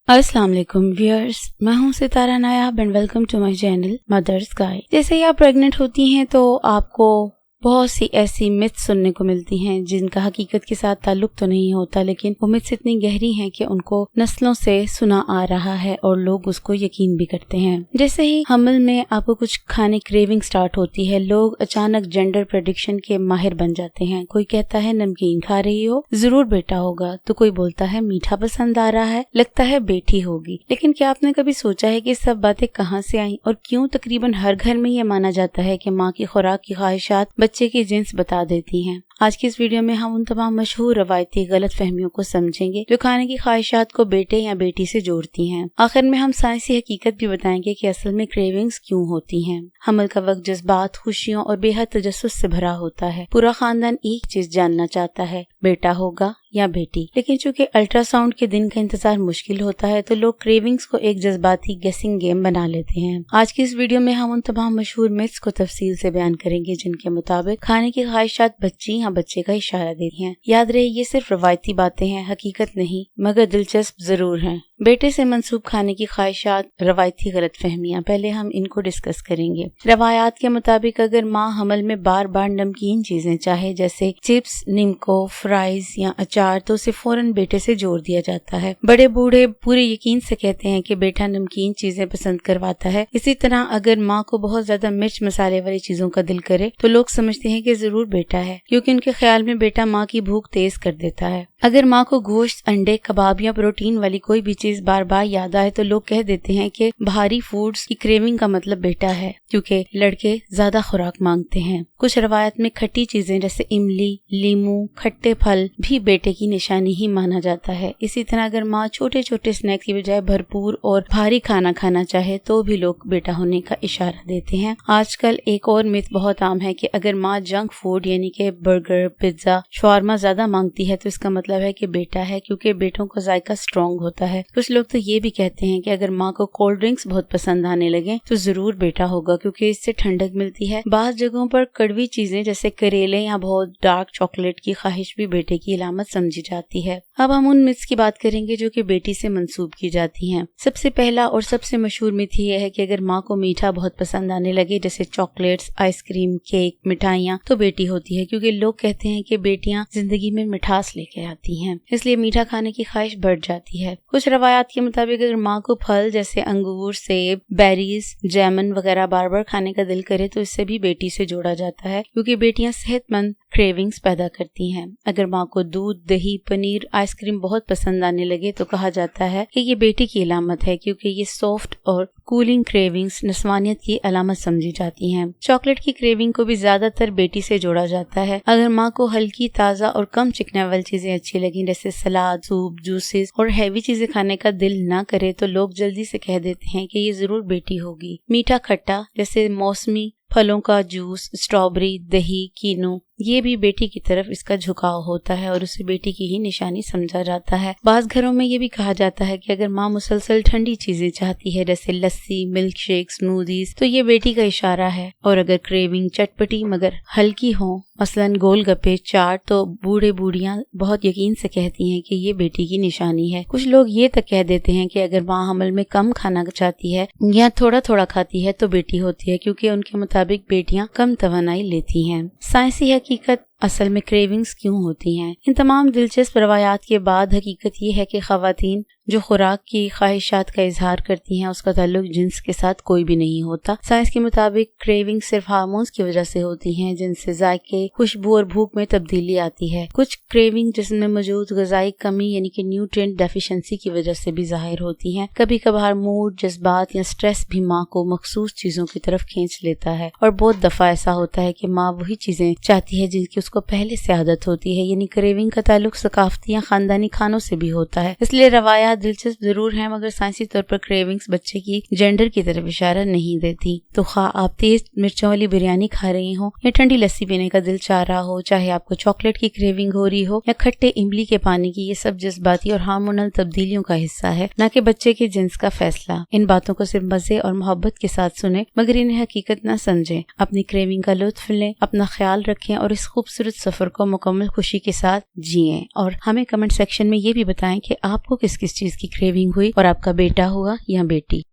अस्सलाम वालेकुम व्यूअर्स, मैं हूं Sitara Nayab and welcome to my channel mother's guide. जैसे ही आप प्रेग्नेंट होती हैं तो आपको बहुत सी ऐसी मिथ सुनने को मिलती हैं जिनका हकीकत के साथ ताल्लुक तो नहीं होता, लेकिन वो मिथ्स इतनी गहरी हैं कि उनको नस्लों से सुना आ रहा है और लोग उसको यकीन भी करते हैं। जैसे ही हमल में आपको कुछ खाने क्रेविंग स्टार्ट होती है, लोग अचानक जेंडर प्रेडिक्शन के माहिर बन जाते हैं। कोई कहता है नमकीन खा रही हो, जरूर बेटा होगा, तो कोई बोलता है मीठा पसंद आ रहा है, लगता है बेटी होगी। लेकिन क्या आपने कभी सोचा है कि सब बातें कहाँ से आई और क्यों तकरीबन हर घर में ये माना जाता है कि माँ की खुराक की ख्वाहिशात बच्चे की जिन्स बता देती हैं। आज की इस वीडियो में हम उन तमाम मशहूर रवायती गलत फहमियों को समझेंगे जो खाने की ख्वाहिशात को बेटे या बेटी से जोड़ती हैं। आखिर में हम साइंसी हकीकत भी बताएंगे कि असल में क्रेविंग्स क्यों होती हैं। हमल का वक्त जज्बात, खुशियों और बेहद तजस्सुस से भरा होता है। पूरा खानदान एक चीज जानना चाहता है, बेटा होगा या बेटी। लेकिन चूंकि अल्ट्रासाउंड के दिन का इंतजार मुश्किल होता है तो लोग क्रेविंग्स को एक जज्बाती गेसिंग गेम बना लेते हैं। आज की इस वीडियो में हम उन तमाम मशहूर मिथ्स को तफसील से बयान करेंगे जिनके मुताबिक खाने की ख्वाहिशात बच्ची या बच्चे का इशारा देती हैं। याद रहे, ये सिर्फ रवायती बातें हैं, हकीकत नहीं, मगर दिलचस्प जरूर हैं। बेटे से मंसूब खाने की ख्वाहिशात, रवायती गलत फहमियाँ। पहले हम इनको डिस्कस करेंगे। रवायात के मुताबिक अगर माँ हमल में बार बार नमकीन चीजें चाहे, जैसे चिप्स, निमको, फ्राइज या अचार, तो उसे फौरन बेटे से जोड़ दिया जाता है। बड़े बूढ़े पूरे यकीन से कहते हैं कि बेटा नमकीन चीजें पसंद करवाता है। इसी तरह अगर माँ को बहुत ज्यादा मिर्च मसाले वाली चीजों का दिल करे तो लोग समझते हैं कि जरूर बेटा है, क्योंकि उनके ख्याल में बेटा माँ की भूख तेज कर देता है। अगर माँ को गोश्त, अंडे, कबाब या प्रोटीन वाली कोई भी चीज बार बार याद आए तो लोग कह देते हैं कि भारी फूड्स की क्रेविंग का मतलब बेटा है, क्योंकि लड़के ज्यादा खुराक मांगते हैं। कुछ रवायत में खट्टी चीजें जैसे इमली, लीमू, खट्टे फल भी बेटे की निशानी ही माना जाता है। इसी तरह अगर माँ छोटे छोटे स्नैक्स की बजाय भरपूर और भारी खाना खाना चाहे तो भी लोग बेटा होने का इशारा देते हैं। आजकल एक और मिथ बहुत आम है कि अगर माँ जंक फूड यानी कि बर्गर, पिज्जा, शवारमा ज्यादा मांगती है तो इसका मतलब है कि बेटा है, क्योंकि बेटों का जायका स्ट्रॉन्ग होता है। कुछ लोग तो ये भी कहते हैं कि अगर माँ को कोल्ड ड्रिंक्स बहुत पसंद आने लगे तो जरूर बेटा होगा, क्योंकि इससे ठंडक मिलती है। बाज़ जगहों पर कड़वी चीजें जैसे करेले या बहुत डार्क चॉकलेट की ख्वाहिश भी बेटे की अलामत समझी जाती है। अब हम उन मिथ्स की बात करेंगे जो कि बेटी से मंसूब की जाती हैं। सबसे पहला और सबसे मशहूर मिथ ये है कि अगर माँ को मीठा बहुत पसंद आने लगे, जैसे चॉकलेट्स, आइसक्रीम, केक, मिठाइयाँ, तो बेटी होती है, क्योंकि लोग कहते हैं कि बेटियां जिंदगी में मिठास लेके आती हैं, इसलिए मीठा खाने की ख्वाहिश बढ़ जाती है। कुछ रवायात के मुताबिक अगर माँ को फल जैसे अंगूर, सेब, बेरीज, जैमन वगैरह बार बार खाने का दिल करे तो इससे भी बेटी से जोड़ा जाता है, क्योंकि बेटियां सेहतमंद क्रेविंग्स पैदा करती हैं। अगर माँ को दूध, दही, पनीर, आइसक्रीम बहुत पसंद आने लगे तो कहा जाता है कि ये बेटी की अलामत है, क्योंकि ये सॉफ्ट और कूलिंग क्रेविंग्स नस्वानियत की अलामत समझी जाती हैं। चॉकलेट की क्रेविंग को भी ज्यादातर बेटी से जोड़ा जाता है। अगर माँ को हल्की, ताज़ा और कम चिकने वाली चीजें अच्छी लगी, जैसे सलाद, सूप, जूसेस और हैवी चीजें खाने का दिल ना करे तो लोग जल्दी से कह देते हैं कि ये जरूर बेटी होगी। मीठा खट्टा जैसे मौसमी फलों का जूस, स्ट्रॉबेरी, दही, कीनू, ये भी बेटी की तरफ इसका झुकाव होता है और उसे बेटी की ही निशानी समझा जाता है। बाज़ घरों में ये भी कहा जाता है कि अगर माँ मुसलसल ठंडी चीजें चाहती है, जैसे लस्सी, मिल्क शेक, स्मूदीज, तो ये बेटी का इशारा है। और अगर क्रेविंग चटपटी मगर हल्की हो, मसलन गोलगप्पे, चाट, तो बूढ़े बूढ़ियां बहुत यकीन से कहती हैं कि ये बेटी की निशानी है। कुछ लोग ये तक कह देते हैं कि अगर माँ हमल में कम खाना चाहती है या थोड़ा थोड़ा खाती है तो बेटी होती है, क्योंकि उनके मुताबिक बेटियां कम तवानाई लेती हैं। साइंसी हकीकत असल में क्रेविंग्स क्यों होती हैं। इन तमाम दिलचस्प रवायात के बाद हकीकत ये है कि खवातीन जो खुराक की ख्वाहिशात का इजहार करती हैं उसका ताल्लुक जिन्स के साथ कोई भी नहीं होता। साइंस के मुताबिक क्रेविंग सिर्फ हार्मोन्स की वजह से होती हैं, जिनसे जायके, खुशबू और भूख में तब्दीली आती है। कुछ क्रेविंग जिस्म में मौजूद ग़िज़ाई कमी यानी कि न्यूट्रिएंट डेफिशिएंसी की वजह से भी जाहिर होती हैं। कभी कभार मूड, जज्बात या स्ट्रेस भी माँ को मखसूस चीजों की तरफ खींच लेता है और बहुत दफा ऐसा होता है कि माँ वही चीजें चाहती है जिनकी उसको पहले से आदत होती है। यानी क्रेविंग का ताल्लुक सकाफती या खानदानी खानों से भी होता है। इसलिए रवायात दिलचस्प जरूर है, मगर साइंसी तौर पर क्रेविंग्स बच्चे की जेंडर की तरफ इशारा नहीं देती। तो खा आप तेज मिर्चों वाली बिरयानी खा रही हो या ठंडी लस्सी पीने का दिल चाह रहा हो, चाहे आपको चॉकलेट की क्रेविंग हो रही हो या खट्टे इमली के पानी की, ये सब जज्बाती और हार्मोनल तब्दीलियों का हिस्सा है, न कि बच्चे के जिन्स का फैसला। इन बातों को सिर्फ मजे और मोहब्बत के साथ सुने, मगर इन्हें हकीकत न समझें। अपनी क्रेविंग का लुत्फ लें, अपना ख्याल रखें और इस खूबसूरत खूबसूरत सफर को मुकम्मल खुशी के साथ जिएं। और हमें कमेंट सेक्शन में ये भी बताएं कि आपको किस किस चीज की क्रेविंग हुई और आपका बेटा हुआ या बेटी।